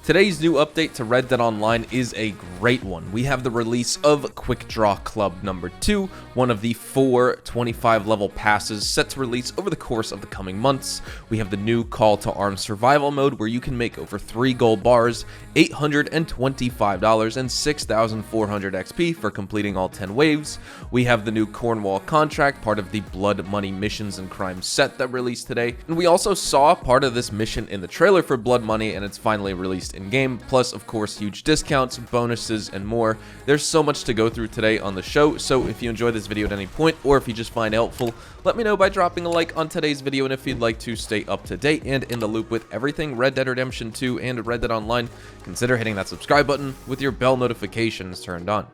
Today's new update to Red Dead Online is a great one. We have the release of Quick Draw Club number 2, one of the 4 25-level passes set to release over the course of the coming months. We have the new Call to Arms survival mode where you can make over 3 gold bars, $825, and 6,400 XP for completing all 10 waves. We have the new Cornwall contract, part of the Blood Money Missions and Crimes set that released today. And we also saw part of this mission in the trailer for Blood Money, and it's finally released in-game, plus of course huge discounts, bonuses, and more. There's so much to go through today on the show, so if you enjoyed this video at any point, or if you just find it helpful, let me know by dropping a like on today's video, and if you'd like to stay up to date and in the loop with everything Red Dead Redemption 2 and Red Dead Online, consider hitting that subscribe button with your bell notifications turned on.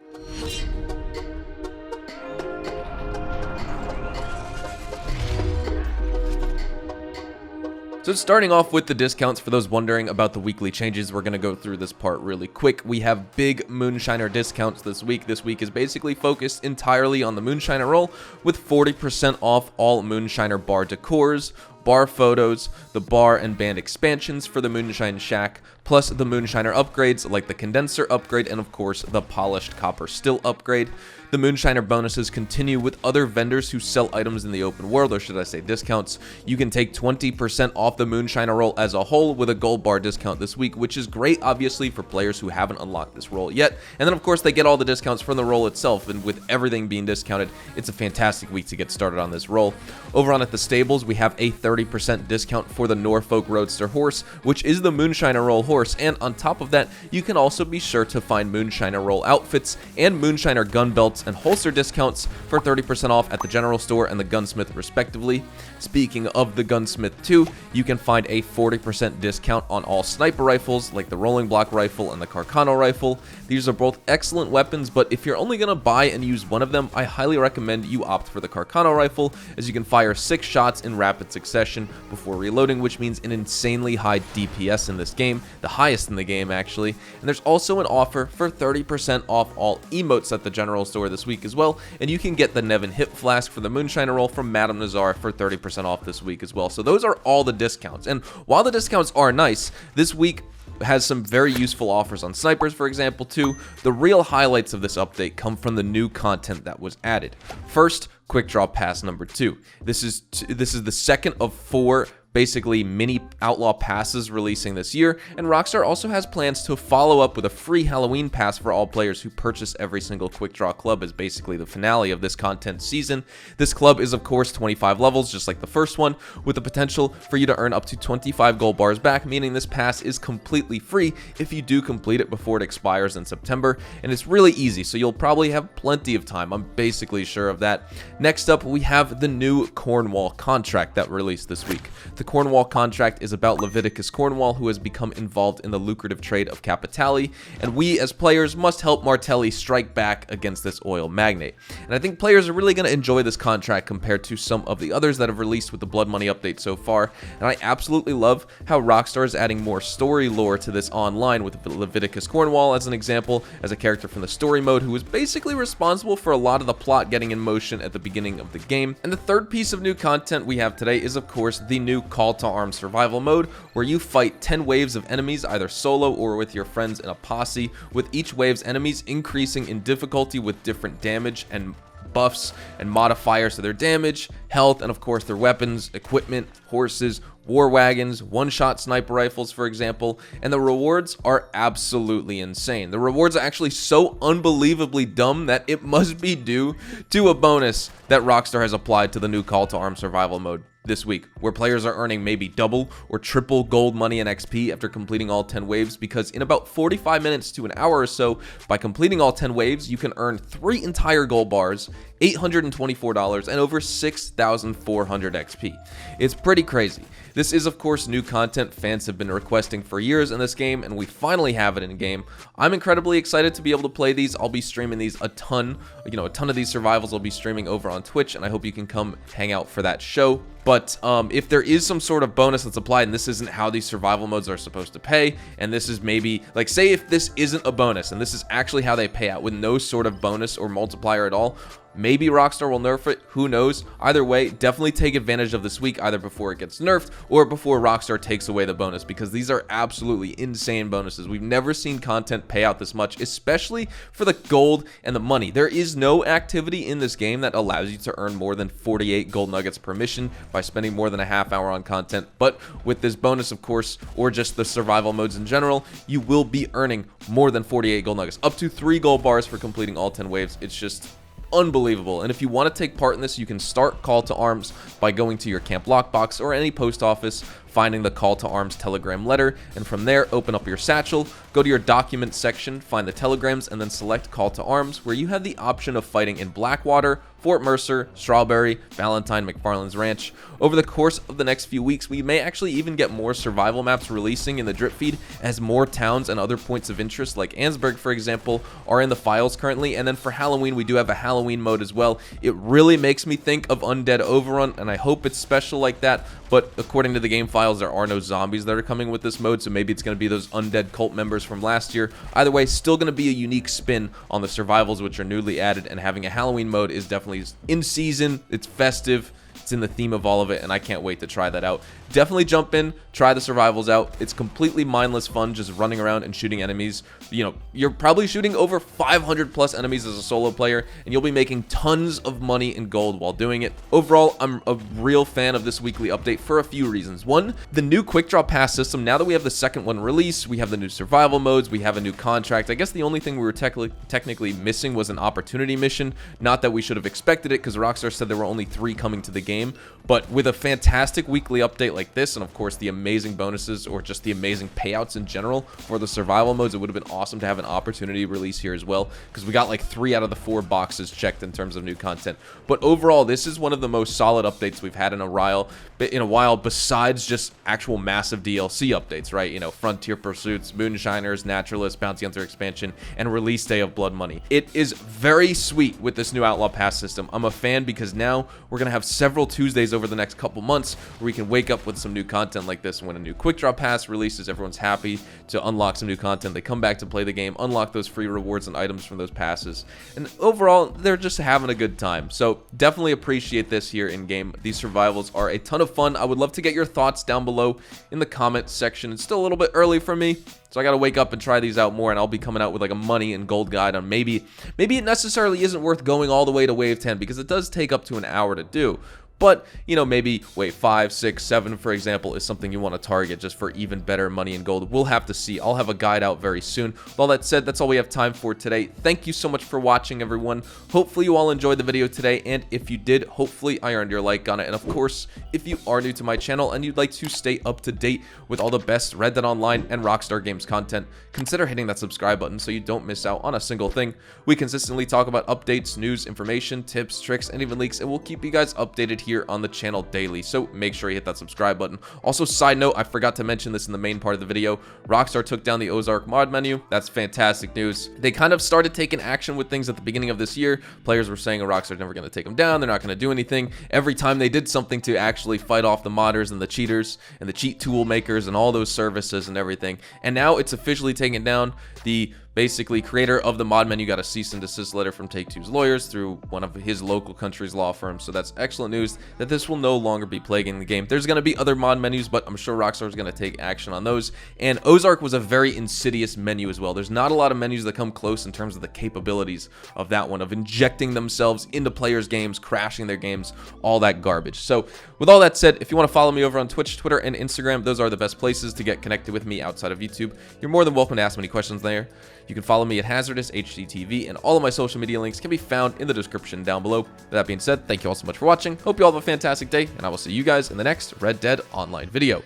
So starting off with the discounts, for those wondering about the weekly changes, we're going to go through this part really quick. We have big Moonshiner discounts this week. This week is basically focused entirely on the Moonshiner roll, with 40% off all Moonshiner bar decors, bar photos, the bar and band expansions for the Moonshine Shack, plus the Moonshiner upgrades like the condenser upgrade and of course the polished copper still upgrade. The Moonshiner bonuses continue with other vendors who sell items in the open world, or should I say discounts. You can take 20% off the Moonshiner roll as a whole with a gold bar discount this week, which is great obviously for players who haven't unlocked this roll yet. And then of course they get all the discounts from the roll itself, and with everything being discounted, it's a fantastic week to get started on this roll. Over on at the stables, we have a 30% discount for the Norfolk Roadster horse, which is the Moonshiner roll horse, and on top of that, you can also be sure to find Moonshiner roll outfits and Moonshiner gun belts and holster discounts for 30% off at the general store and the gunsmith respectively. Speaking of the gunsmith too, you can find a 40% discount on all sniper rifles like the rolling block rifle and the Carcano rifle. These are both excellent weapons, but if you're only going to buy and use one of them, I highly recommend you opt for the Carcano rifle, as you can fire 6 shots in rapid succession before reloading, which means an insanely high DPS in this game, the highest in the game actually. And there's also an offer for 30% off all emotes at the general store this week as well, and you can get the Nevin Hip Flask for the Moonshiner roll from Madame Nazar for 30% off this week as well. So those are all the discounts, and while the discounts are nice, this week has some very useful offers on snipers, for example, too. The real highlights of this update come from the new content that was added. First, Quick Draw Pass number 2. This is the second of 4 basically mini outlaw passes releasing this year, and Rockstar also has plans to follow up with a free Halloween pass for all players who purchase every single Quick Draw Club as basically the finale of this content season. This club is of course 25 levels just like the first one, with the potential for you to earn up to 25 gold bars back, meaning this pass is completely free if you do complete it before it expires in September, and it's really easy, so you'll probably have plenty of time. I'm basically sure of that. Next up, we have the new Cornwall contract that released this week. The Cornwall contract is about Leviticus Cornwall, who has become involved in the lucrative trade of Capitali, and we as players must help Martelli strike back against this oil magnate. And I think players are really going to enjoy this contract compared to some of the others that have released with the Blood Money update so far, and I absolutely love how Rockstar is adding more story lore to this online, with Leviticus Cornwall as an example, as a character from the story mode who was basically responsible for a lot of the plot getting in motion at the beginning of the game. And the third piece of new content we have today is of course the new Call to Arms survival mode, where you fight 10 waves of enemies either solo or with your friends in a posse, with each wave's enemies increasing in difficulty with different damage and buffs and modifiers to their damage, health, and of course their weapons, equipment, horses, war wagons, one-shot sniper rifles, for example, and the rewards are absolutely insane. The rewards are actually so unbelievably dumb that it must be due to a bonus that Rockstar has applied to the new Call to Arms survival mode this week, where players are earning maybe double or triple gold money and XP after completing all 10 waves, because in about 45 minutes to an hour or so, by completing all 10 waves, you can earn 3 entire gold bars, $824, and over 6,400 XP. It's pretty crazy. This is of course new content fans have been requesting for years in this game, and we finally have it in game. I'm incredibly excited to be able to play these. I'll be streaming these a ton of these survivals I'll be streaming over on Twitch, and I hope you can come hang out for that show. But if there is some sort of bonus that's applied, and this isn't how these survival modes are supposed to pay, and this is maybe, like, say if this isn't a bonus, and this is actually how they pay out with no sort of bonus or multiplier at all, Maybe Rockstar will nerf it, who knows. Either way, definitely take advantage of this week, either before it gets nerfed or before Rockstar takes away the bonus, because these are absolutely insane bonuses. We've never seen content pay out this much, especially for the gold and the money. There is no activity in this game that allows you to earn more than 48 gold nuggets per mission by spending more than a half hour on content, but with this bonus, of course, or just the survival modes in general, you will be earning more than 48 gold nuggets, up to 3 gold bars for completing all 10 waves. It's just unbelievable. And if you want to take part in this, you can start Call to Arms by going to your camp lockbox or any post office, finding the Call to Arms telegram letter, and from there open up your satchel, go to your documents section, find the telegrams, and then select Call to Arms, where you have the option of fighting in Blackwater, Fort Mercer, Strawberry, Valentine, McFarland's Ranch. Over the course of the next few weeks, we may actually even get more survival maps releasing in the drip feed, as more towns and other points of interest like Ansburg, for example, are in the files currently. And then for Halloween, we do have a Halloween mode as well. It really makes me think of Undead Overrun, and I hope it's special like that, but according to the game files, there are no zombies that are coming with this mode, so maybe it's going to be those undead cult members from last year. Either way, still going to be a unique spin on the survivals, which are newly added, and having a Halloween mode is definitely in season. It's festive, it's in the theme of all of it, and I can't wait to try that out. Definitely jump in, try the survivals out. It's completely mindless fun, just running around and shooting enemies. You know, you're probably shooting over 500 plus enemies as a solo player, and you'll be making tons of money in gold while doing it. Overall, I'm a real fan of this weekly update for a few reasons. One, the new quick draw pass system. Now that we have the second one released, we have the new survival modes, we have a new contract. I guess the only thing we were technically missing was an opportunity mission. Not that we should have expected it, because Rockstar said there were only 3 coming to the game, but with a fantastic weekly update like this, and of course the amazing bonuses or just the amazing payouts in general for the survival modes, it would have been awesome to have an opportunity release here as well, because we got like 3 out of the 4 boxes checked in terms of new content. But overall, this is one of the most solid updates we've had in a while, besides just actual massive DLC updates, right? You know, Frontier Pursuits, Moonshiners, Naturalist, Bounty Hunter expansion, and release day of Blood Money. It is very sweet with this new Outlaw Pass system. I'm a fan, because now we're gonna have several Tuesdays over the next couple months where we can wake up with some new content like this. And when a new quick draw pass releases, everyone's happy to unlock some new content. They come back to play the game, unlock those free rewards and items from those passes, and overall they're just having a good time. So definitely appreciate this here in game. These survivals are a ton of fun. I would love to get your thoughts down below in the comment section. It's still a little bit early for me, so I gotta wake up and try these out more, and I'll be coming out with like a money and gold guide on maybe it necessarily isn't worth going all the way to wave 10, because it does take up to an hour to do. But, you know, maybe wave 5, 6, 7, for example, is something you want to target just for even better money and gold. We'll have to see. I'll have a guide out very soon. With all that said, that's all we have time for today. Thank you so much for watching, everyone. Hopefully you all enjoyed the video today, and if you did, hopefully I earned your like on it. And of course, if you are new to my channel and you'd like to stay up to date with all the best Red Dead Online and Rockstar Games content, consider hitting that subscribe button so you don't miss out on a single thing. We consistently talk about updates, news, information, tips, tricks, and even leaks, and we'll keep you guys updated here on the channel daily, so make sure you hit that subscribe button. Also, side note, I forgot to mention this in the main part of the video, Rockstar took down the Ozark mod menu. That's fantastic news. They kind of started taking action with things at the beginning of this year. Players were saying, oh, Rockstar's never going to take them down, they're not going to do anything. Every time they did something to actually fight off the modders and the cheaters and the cheat tool makers and all those services and everything, and now it's officially taken down. The basically creator of the mod menu got a cease and desist letter from Take-Two's lawyers through one of his local country's law firms, so that's excellent news that this will no longer be plaguing the game. There's going to be other mod menus, but I'm sure Rockstar is going to take action on those. And Ozark was a very insidious menu as well. There's not a lot of menus that come close in terms of the capabilities of that one, of injecting themselves into players' games, crashing their games, all that garbage. So with all that said, if you want to follow me over on Twitch, Twitter, and Instagram, those are the best places to get connected with me outside of YouTube. You're more than welcome to ask me any questions there. You can follow me at HazardousHDTV, and all of my social media links can be found in the description down below. With that being said, thank you all so much for watching. Hope you all have a fantastic day, and I will see you guys in the next Red Dead Online video.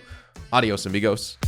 Adios, amigos.